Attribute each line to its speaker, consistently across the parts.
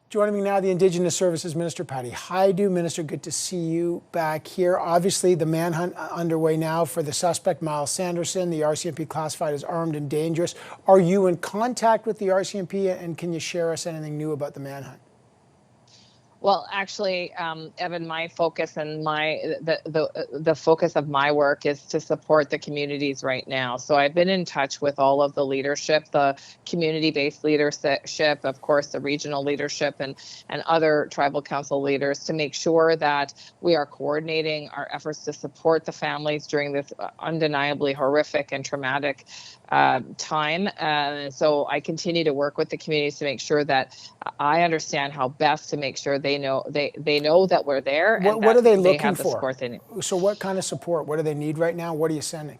Speaker 1: Joining me now, the Indigenous Services Minister, Patty Hajdu. Minister, good to see you back here. Obviously, the manhunt underway now for the suspect, Miles Sanderson, the RCMP classified as armed and dangerous. Are you in contact with the RCMP, and can you share us anything new about the manhunt?
Speaker 2: Well, actually, Evan, my focus and the focus of my work is to support the communities right now. So I've been in touch with all of the leadership, the community-based leadership, of course, the regional leadership and other tribal council leaders to make sure that we are coordinating our efforts to support the families during this undeniably horrific and traumatic time. So I continue to work with the communities to make sure that I understand how best to make sure they know that we're there.
Speaker 1: What are they looking
Speaker 2: for?
Speaker 1: Support they need. So what kind of support? What do they need right now? What are you sending?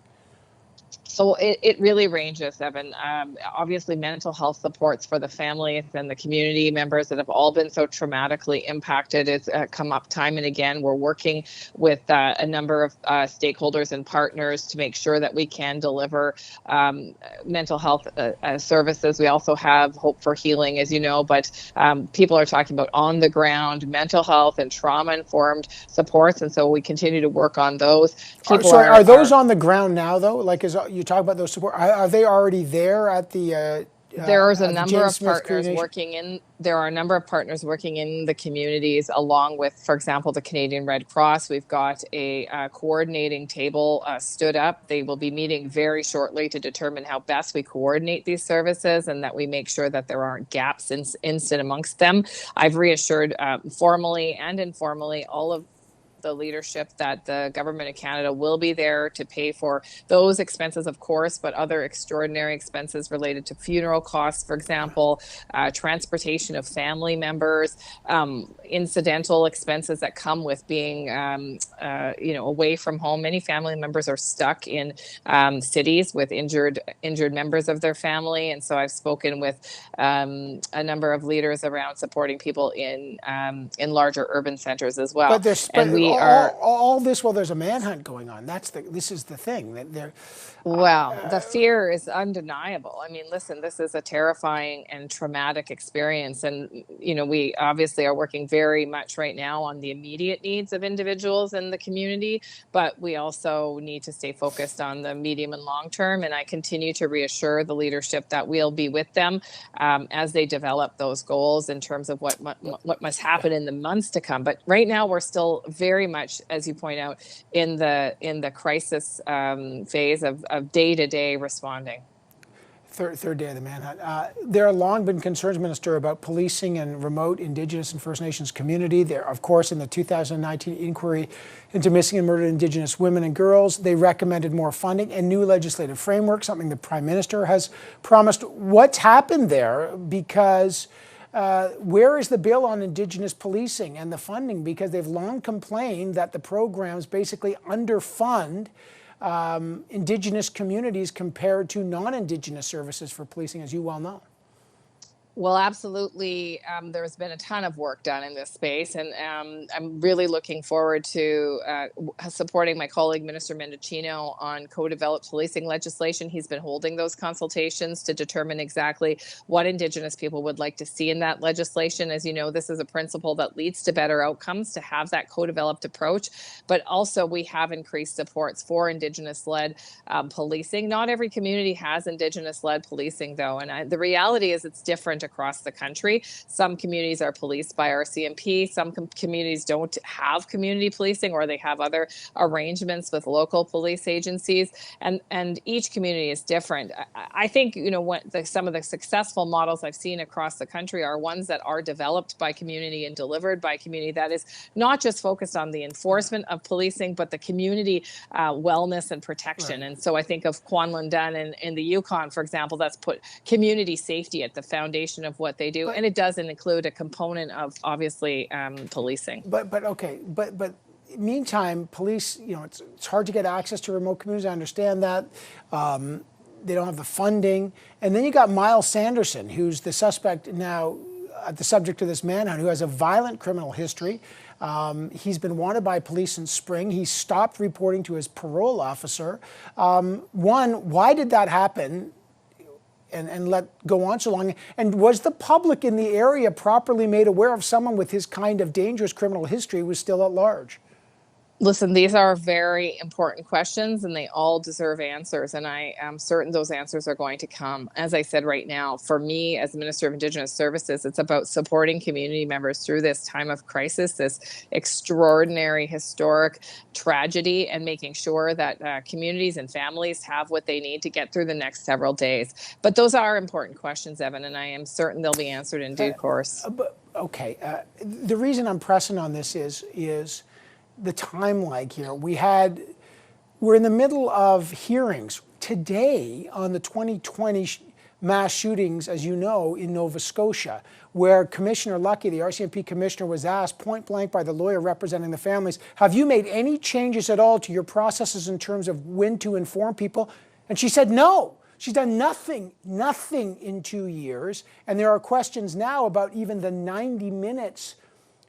Speaker 2: So it really ranges, Evan. Obviously, mental health supports for the families and the community members that have all been so traumatically impacted. It's come up time and again. We're working with a number of stakeholders and partners to make sure that we can deliver mental health services. We also have Hope for Healing, as you know, but people are talking about on-the-ground mental health and trauma-informed supports, and so we continue to work on those.
Speaker 1: Are those on the ground now, though? Like, you talk about those support. Are they already there at the?
Speaker 2: There's a number of partners working in. There are a number of partners working in the communities, along with, for example, the Canadian Red Cross. We've got a coordinating table stood up. They will be meeting very shortly to determine how best we coordinate these services and that we make sure that there aren't gaps in amongst them. I've reassured formally and informally all of the leadership that the Government of Canada will be there to pay for those expenses, of course, but other extraordinary expenses related to funeral costs, for example, transportation of family members, incidental expenses that come with being, away from home. Many family members are stuck in cities with injured members of their family, and so I've spoken with a number of leaders around supporting people in larger urban centers as well.
Speaker 1: All this while there's a manhunt going on. This is the thing that they're.
Speaker 2: The fear is undeniable. I mean, listen, this is a terrifying and traumatic experience, and we obviously are working very much right now on the immediate needs of individuals in the community, but we also need to stay focused on the medium and long term. And I continue to reassure the leadership that we'll be with them as they develop those goals in terms of what must happen in the months to come. But right now, we're still very much, as you point out, in the crisis phase of day-to-day responding.
Speaker 1: Third day of the manhunt. There have long been concerns, Minister, about policing in remote Indigenous and First Nations community. There, of course, in the 2019 inquiry into missing and murdered Indigenous women and girls, they recommended more funding and new legislative framework, something the Prime Minister has promised. What's happened there? Because where is the bill on Indigenous policing and the funding? Because they've long complained that the programs basically underfund Indigenous communities compared to non-Indigenous services for policing, as you well know.
Speaker 2: Well, absolutely. There's been a ton of work done in this space, and I'm really looking forward to supporting my colleague, Minister Mendocino, on co-developed policing legislation. He's been holding those consultations to determine exactly what Indigenous people would like to see in that legislation. As you know, this is a principle that leads to better outcomes, to have that co-developed approach. But also, we have increased supports for Indigenous-led policing. Not every community has Indigenous-led policing, though, and the reality is it's different across the country. Some communities are policed by RCMP. Some communities don't have community policing, or they have other arrangements with local police agencies. And each community is different. I think, some of the successful models I've seen across the country are ones that are developed by community and delivered by community, that is not just focused on the enforcement of policing, but the community wellness and protection. Right. And so I think of Kwanlundun in the Yukon, for example, that's put community safety at the foundation of what they do, and it doesn't include a component of obviously policing.
Speaker 1: But meantime, police, it's hard to get access to remote communities. I understand that. They don't have the funding, and then you got Miles Sanderson, who's the suspect now, the subject of this manhunt, who has a violent criminal history. He's been wanted by police in spring. He stopped reporting to his parole officer. Why did that happen? and let go on so long? And was the public in the area properly made aware of someone with his kind of dangerous criminal history was still at large?
Speaker 2: Listen, these are very important questions and they all deserve answers. And I am certain those answers are going to come. As I said right now, for me as Minister of Indigenous Services, it's about supporting community members through this time of crisis, this extraordinary historic tragedy, and making sure that communities and families have what they need to get through the next several days. But those are important questions, Evan, and I am certain they'll be answered in due course.
Speaker 1: Okay. The reason I'm pressing on this is the time lag here. We're in the middle of hearings today on the 2020 mass shootings, as you know, in Nova Scotia, where Commissioner Lucky, the RCMP commissioner, was asked point blank by the lawyer representing the families, have you made any changes at all to your processes in terms of when to inform people? And she said no. She's done nothing in 2 years. And there are questions now about even the 90 minutes.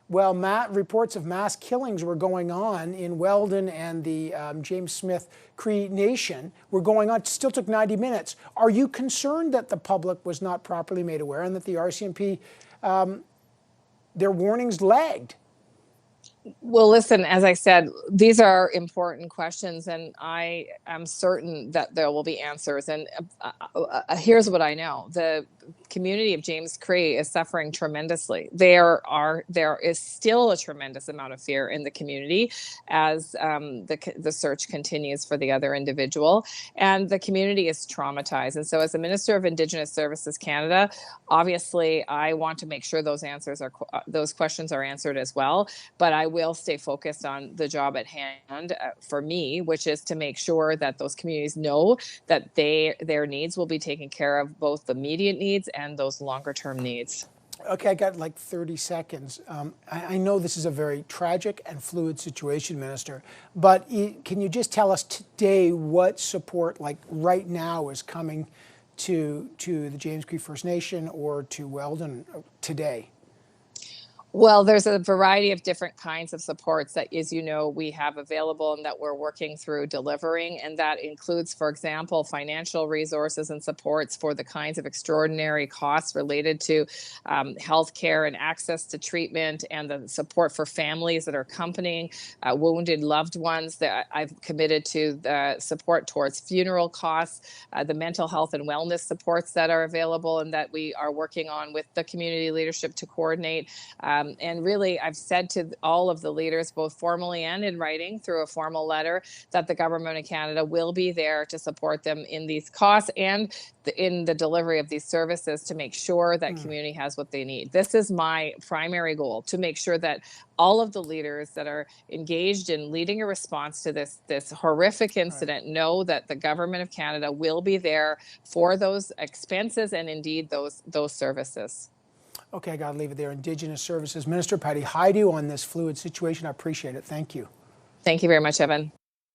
Speaker 1: Well, reports of mass killings were going on in Weldon and the James Smith Cree Nation were going on. It still took 90 minutes. Are you concerned that the public was not properly made aware and that the RCMP, their warnings lagged?
Speaker 2: Well, listen, as I said, these are important questions, and I am certain that there will be answers. And here's what I know. The community of James Cree is suffering tremendously. There is still a tremendous amount of fear in the community as the search continues for the other individual, and the community is traumatized. And so as the Minister of Indigenous Services Canada, obviously I want to make sure those questions are answered as well, but I will stay focused on the job at hand for me, which is to make sure that those communities know that their needs will be taken care of, both the immediate needs and those longer term needs.
Speaker 1: Okay, I got like 30 seconds. I know this is a very tragic and fluid situation, Minister, but can you just tell us today what support, like right now, is coming to the James Cree First Nation or to Weldon today?
Speaker 2: Well, there's a variety of different kinds of supports that, as you know, we have available and that we're working through delivering. And that includes, for example, financial resources and supports for the kinds of extraordinary costs related to healthcare and access to treatment, and the support for families that are accompanying wounded loved ones. That I've committed to the support towards funeral costs, the mental health and wellness supports that are available and that we are working on with the community leadership to coordinate. And really, I've said to all of the leaders, both formally and in writing through a formal letter, that the Government of Canada will be there to support them in these costs and in the delivery of these services to make sure that community has what they need. This is my primary goal, to make sure that all of the leaders that are engaged in leading a response to this horrific incident know that the Government of Canada will be there for those expenses and indeed those services.
Speaker 1: Okay, I got to leave it there. Indigenous Services Minister Patty Hajdu on this fluid situation. I appreciate it. Thank you.
Speaker 2: Thank you very much, Evan.